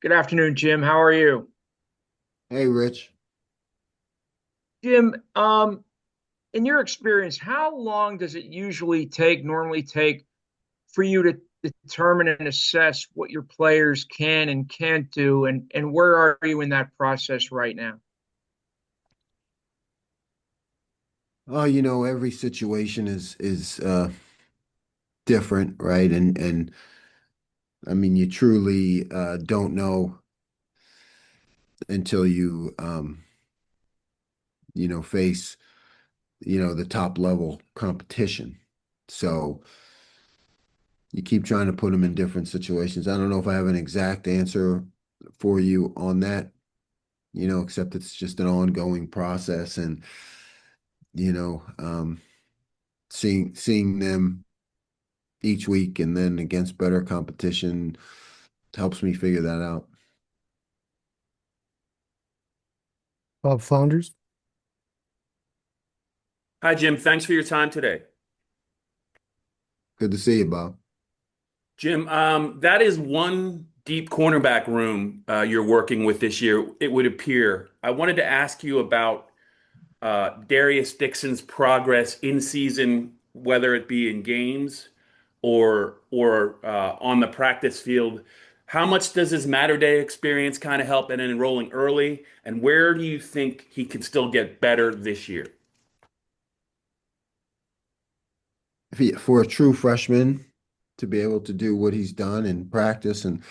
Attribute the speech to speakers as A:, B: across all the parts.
A: Good afternoon, Jim. How are you?
B: Hey, Rich.
A: Jim, in your experience, how long does it normally take for you to determine and assess what your players can and can't do, and where are you in that process right now?
B: Oh, every situation is different, right? And I mean, you truly don't know until you face, the top level competition. So you keep trying to put them in different situations. I don't know if I have an exact answer for you on that, except it's just an ongoing process and, you know, um, seeing them each week and then against better competition helps me figure that out.
C: Bob Flounders.
D: Hi, Jim. Thanks for your time today.
B: Good to see you, Bob.
D: Jim, that is one deep cornerback room you're working with this year, it would appear. I wanted to ask you about Daryus Dixon's progress in season, whether it be in games or on the practice field. How much does his Matter Day experience kind of help in enrolling early? And where do you think he can still get better this year?
B: For a true freshman to be able to do what he's done in practice and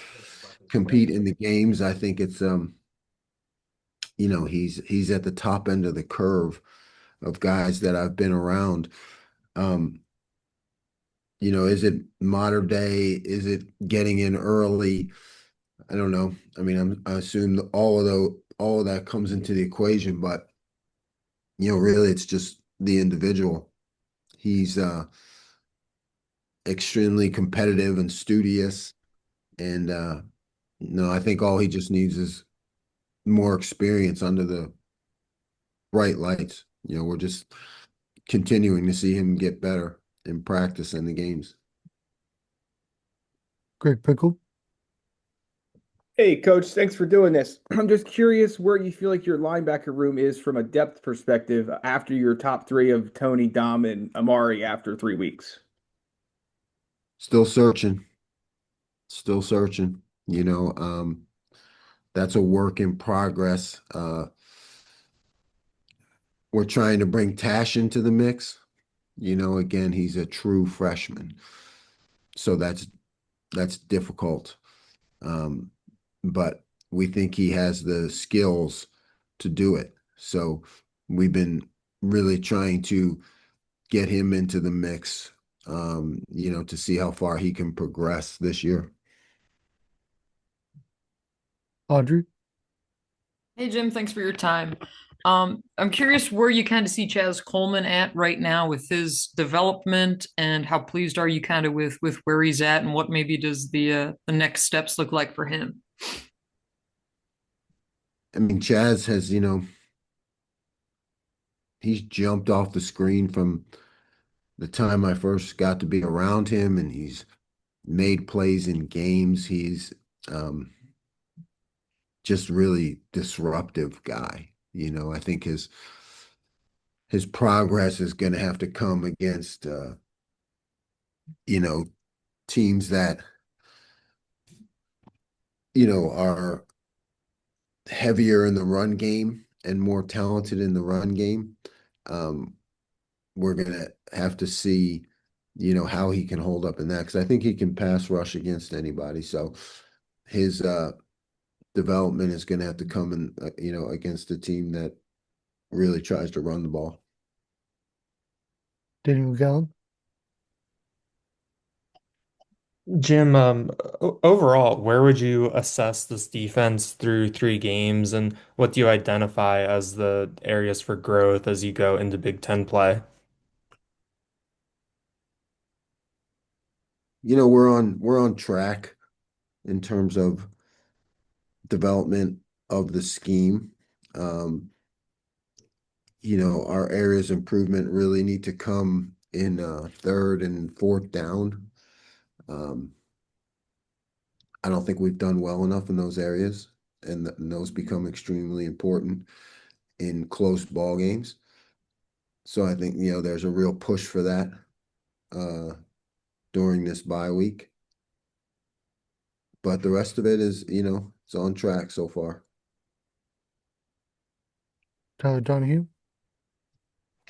B: compete in the games, I think it's he's at the top end of the curve of guys that I've been around. Um, is it modern day? Is it getting in early? I don't know. I mean, I assume that all of that comes into the equation, but really it's just the individual. He's extremely competitive and studious. And no, I think all he just needs is more experience under the bright lights. We're just continuing to see him get better in practice and the games.
C: Greg Pickle.
E: Hey, Coach, thanks for doing this. I'm just curious where you feel like your linebacker room is from a depth perspective after your top three of Tony, Dom, and Amare after 3 weeks.
B: Still searching, still searching. That's a work in progress. We're trying to bring Tash into the mix. Again, he's a true freshman, so that's difficult. Um, but we think he has the skills to do it. So we've been really trying to get him into the mix, to see how far he can progress this year.
C: Audrey.
F: Hey Jim, thanks for your time. I'm curious where you kind of see Chaz Coleman at right now with his development, and how pleased are you kind of with where he's at, and what maybe does the next steps look like for him?
B: I mean, Chaz has, he's jumped off the screen from the time I first got to be around him, and he's made plays in games. He's um, just really disruptive guy. I think his progress is going to have to come against you know teams that are heavier in the run game and more talented in the run game. Um, we're going to have to see how he can hold up in that, because I think he can pass rush against anybody. So his development is going to have to come in, against a team that really tries to run the ball.
C: Daniel Gallen.
G: Jim, overall, where would you assess this defense through 3 games, and what do you identify as the areas for growth as you go into Big Ten play?
B: We're on track in terms of development of the scheme. Um, our areas of improvement really need to come in third and fourth down. Um, I don't think we've done well enough in those areas, and those become extremely important in close ball games. So I think, there's a real push for that during this bye week. But the rest of it is, it's on track so far.
C: Tyler Donahue.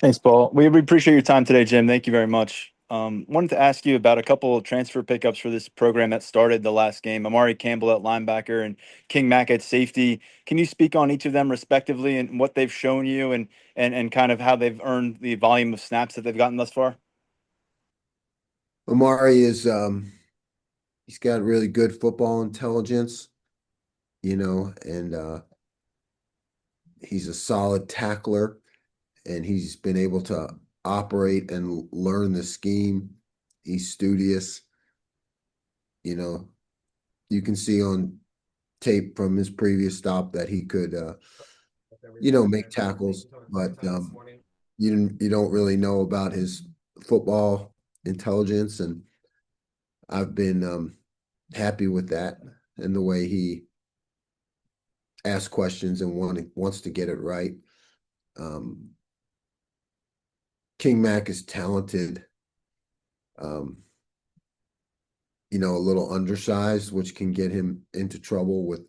H: Thanks, Paul. We appreciate your time today, Jim. Thank you very much. Wanted to ask you about a couple of transfer pickups for this program that started the last game. Amare Campbell at linebacker and King Mack at safety. Can you speak on each of them respectively and what they've shown you and kind of how they've earned the volume of snaps that they've gotten thus far?
B: Amare is he's got really good football intelligence, and he's a solid tackler, and he's been able to operate and learn the scheme. He's studious. You can see on tape from his previous stop that he could, make tackles, but you don't really know about his football intelligence, and I've been happy with that and the way he asks questions and wants to get it right. King Mack is talented, a little undersized, which can get him into trouble with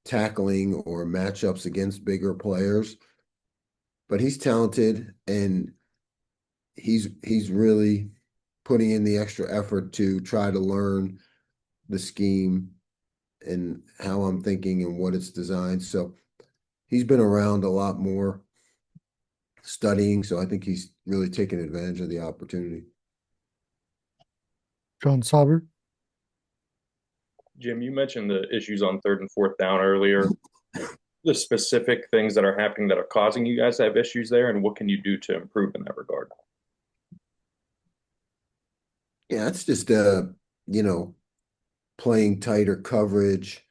B: tackling or matchups against bigger players. But he's talented, and he's really putting in the extra effort to try to learn the scheme and how I'm thinking and what it's designed. So he's been around a lot more studying, so I think he's really taken advantage of the opportunity.
C: John Sauber.
I: Jim, you mentioned the issues on 3rd and 4th down earlier. The specific things that are happening that are causing you guys to have issues there, and what can you do to improve in that regard?
B: Yeah, it's just playing tighter coverage,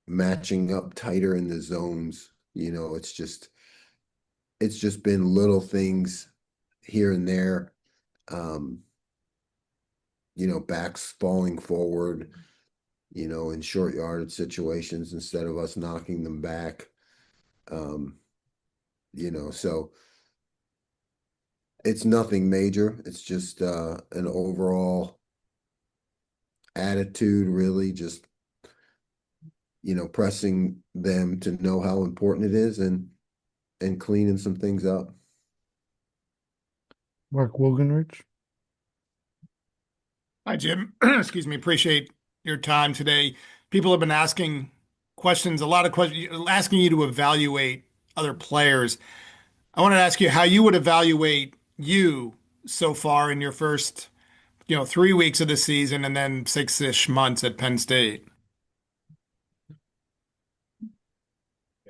B: matching up tighter in the zones. It's just been little things here and there. Backs falling forward, in short yardage situations instead of us knocking them back. So it's nothing major. It's just an overall attitude, really, just, pressing them to know how important it is and cleaning some things up.
C: Mark Wogenrich.
J: Hi, Jim. Excuse me. Appreciate your time today. People have been asking questions, a lot of questions, asking you to evaluate other players. I wanted to ask you how you would evaluate you so far in your first, 3 weeks of the season and then 6-ish months at Penn State.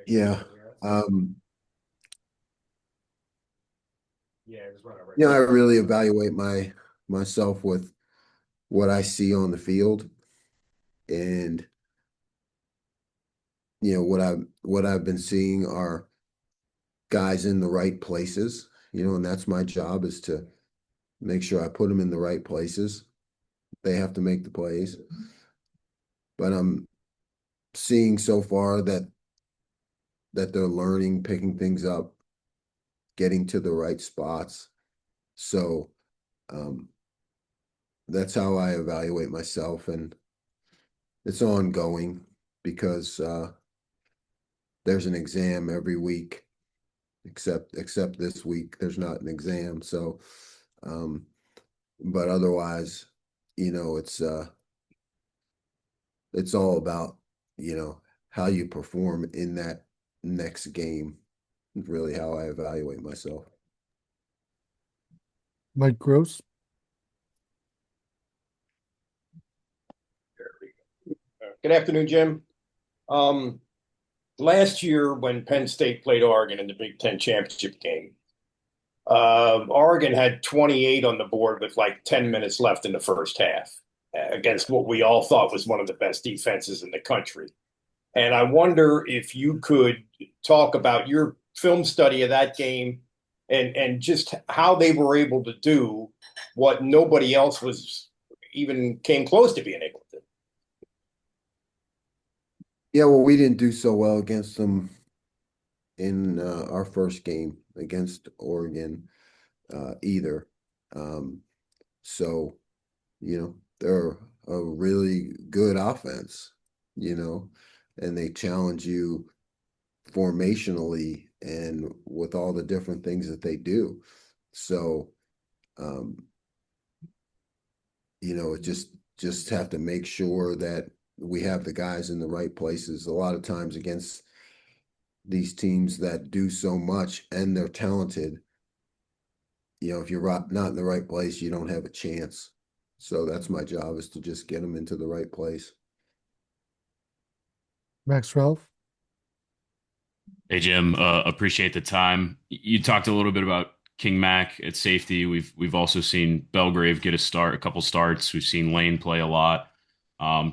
B: Yeah. I really evaluate myself with what I see on the field, and what I've been seeing are guys in the right places, and that's my job, is to make sure I put them in the right places. They have to make the plays. But I'm seeing so far that they're learning, picking things up, getting to the right spots. So that's how I evaluate myself, and it's ongoing because there's an exam every week, except this week there's not an exam. So but otherwise, it's all about, how you perform in that next game, really how I evaluate myself.
C: Mike Gross.
K: Good afternoon, Jim. Last year when Penn State played Oregon in the Big Ten championship game, Oregon had 28 on the board with like 10 minutes left in the first half against what we all thought was one of the best defenses in the country. And I wonder if you could talk about your film study of that game and just how they were able to do what nobody else was even came close to being able to.
B: Yeah, well, we didn't do so well against them in our first game against Oregon either. So, they're a really good offense, and they challenge you formationally and with all the different things that they do. So, it just have to make sure that we have the guys in the right places. A lot of times against these teams that do so much and they're talented, if you're not in the right place, you don't have a chance. So that's my job, is to just get them into the right place.
C: Max Ralph.
L: Hey Jim, appreciate the time. You talked a little bit about King Mack at safety. We've also seen Belgrave get a couple starts. We've seen Lane play a lot.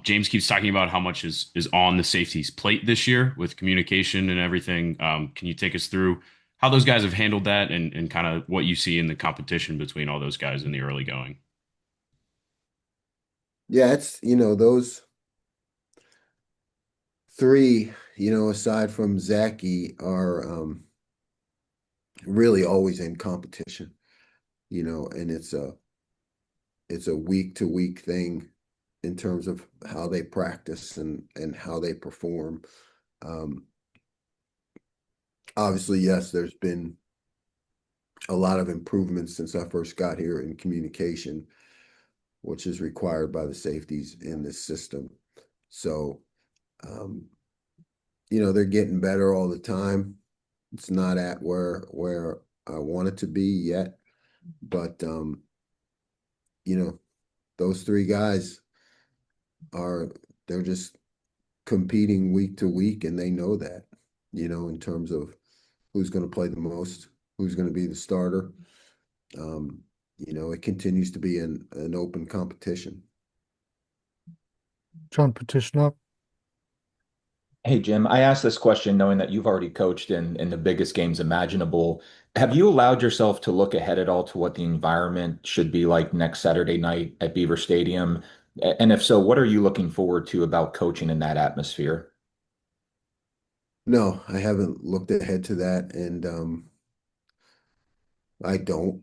L: James keeps talking about how much is on the safety's plate this year with communication and everything. Can you take us through how those guys have handled that and kind of what you see in the competition between all those guys in the early going?
B: Yeah, it's, those three, aside from Zachy, are really always in competition, and it's a week to week thing in terms of how they practice and how they perform. Obviously, yes, there's been a lot of improvements since I first got here in communication, which is required by the safeties in this system. So, they're getting better all the time. It's not at where I want it to be yet, but those three guys they're just competing week to week, and they know that, in terms of who's going to play the most, who's going to be the starter. It continues to be an open competition.
C: John Petitschnok.
M: Hey, Jim, I asked this question knowing that you've already coached in the biggest games imaginable. Have you allowed yourself to look ahead at all to what the environment should be like next Saturday night at Beaver Stadium? And if so, what are you looking forward to about coaching in that atmosphere?
B: No, I haven't looked ahead to that, and I don't.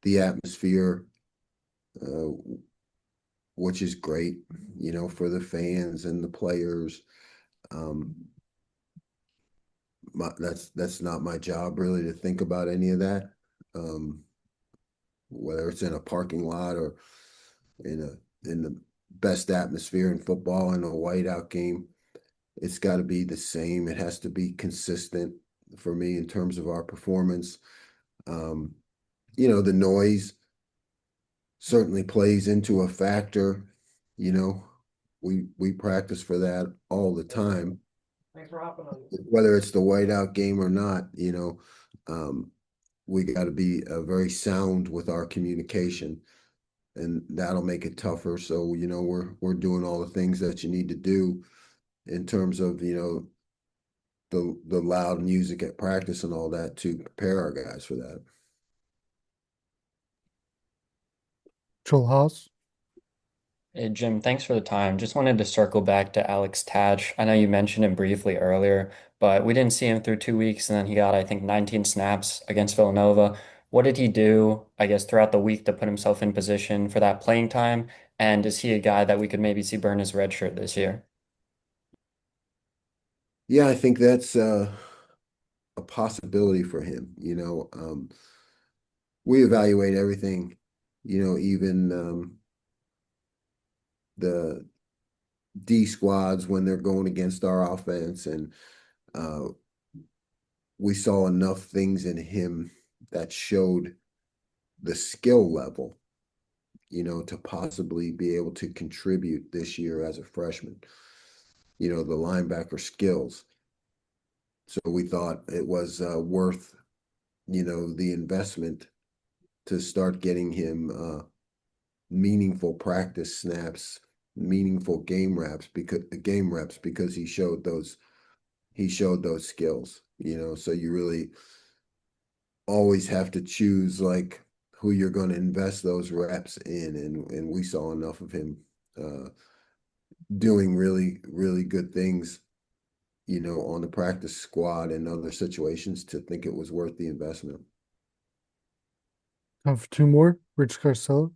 B: The atmosphere, which is great, for the fans and the players. That's not my job really to think about any of that. Whether it's in a parking lot or in the best atmosphere in football in a whiteout game, it's got to be the same. It has to be consistent for me in terms of our performance. The noise certainly plays into a factor. We practice for that all the time.
A: Thanks for hopping on.
B: Whether it's the whiteout game or not, we got to be very sound with our communication, and that'll make it tougher. So, we're doing all the things that you need to do in terms of, the loud music at practice and all that to prepare our guys for that.
C: Joel Haas.
N: Hey, Jim, thanks for the time. Just wanted to circle back to Alex Tatsch. I know you mentioned him briefly earlier, but we didn't see him through 2 weeks, and then he got, I think, 19 snaps against Villanova. What did he do, I guess, throughout the week to put himself in position for that playing time? And is he a guy that we could maybe see burn his red shirt this year?
B: Yeah, I think that's a possibility for him. We evaluate everything, even the D squads when they're going against our offense, and we saw enough things in him that showed the skill level, to possibly be able to contribute this year as a freshman, the linebacker skills. So we thought it was worth, the investment to start getting him meaningful practice snaps, meaningful game reps because he showed those skills. So you really always have to choose, like, who you're going to invest those reps in, and we saw enough of him doing really, really good things, on the practice squad and other situations to think it was worth the investment.
C: Time for two more. Rich Garcella.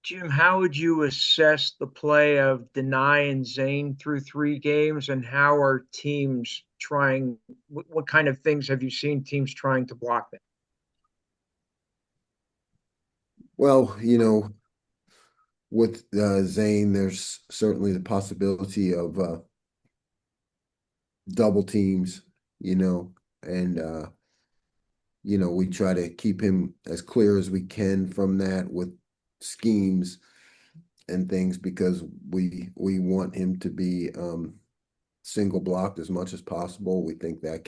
A: Jim, how would you assess the play of Dani and Zane through 3 games, and how are teams trying? What kind of things have you seen teams trying to block them?
B: Well, with Zane, there's certainly the possibility of double teams, and we try to keep him as clear as we can from that with schemes and things, because we want him to be single blocked as much as possible. We think that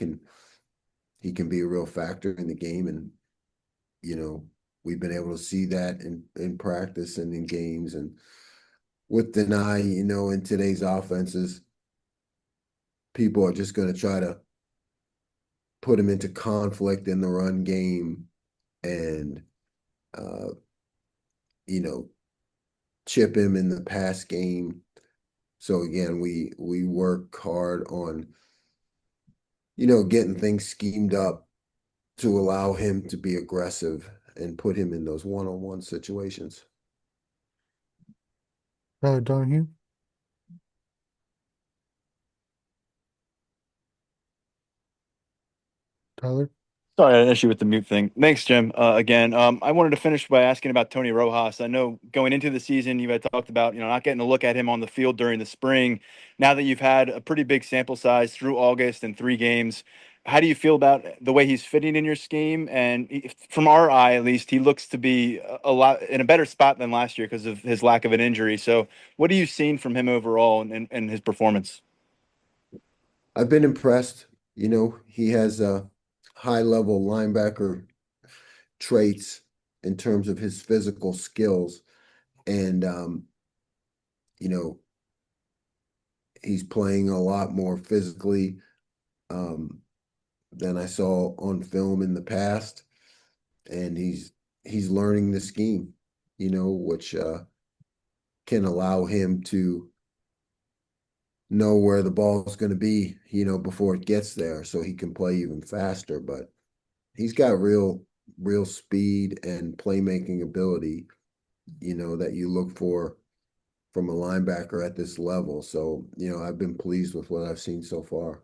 B: he can be a real factor in the game, and we've been able to see that in practice and in games. And with Dani, in today's offenses, people are just going to try to put him into conflict in the run game and, chip him in the pass game. So again, we work hard on, getting things schemed up to allow him to be aggressive and put him in those one-on-one situations.
C: Tyler Donahue. Tyler.
H: Sorry, I had an issue with the mute thing. Thanks, Jim. Again, I wanted to finish by asking about Tony Rojas. I know going into the season, you had talked about, not getting a look at him on the field during the spring. Now that you've had a pretty big sample size through August and 3 games, how do you feel about the way he's fitting in your scheme? And from our eye, at least, he looks to be a lot in a better spot than last year because of his lack of an injury. So what are you seeing from him overall and his performance?
B: I've been impressed. He has a high-level linebacker traits in terms of his physical skills. And, he's playing a lot more physically than I saw on film in the past. And he's learning the scheme, which can allow him to know where the ball is going to be, before it gets there, so he can play even faster. But he's got real speed and playmaking ability, that you look for from a linebacker at this level. So, I've been pleased with what I've seen so far.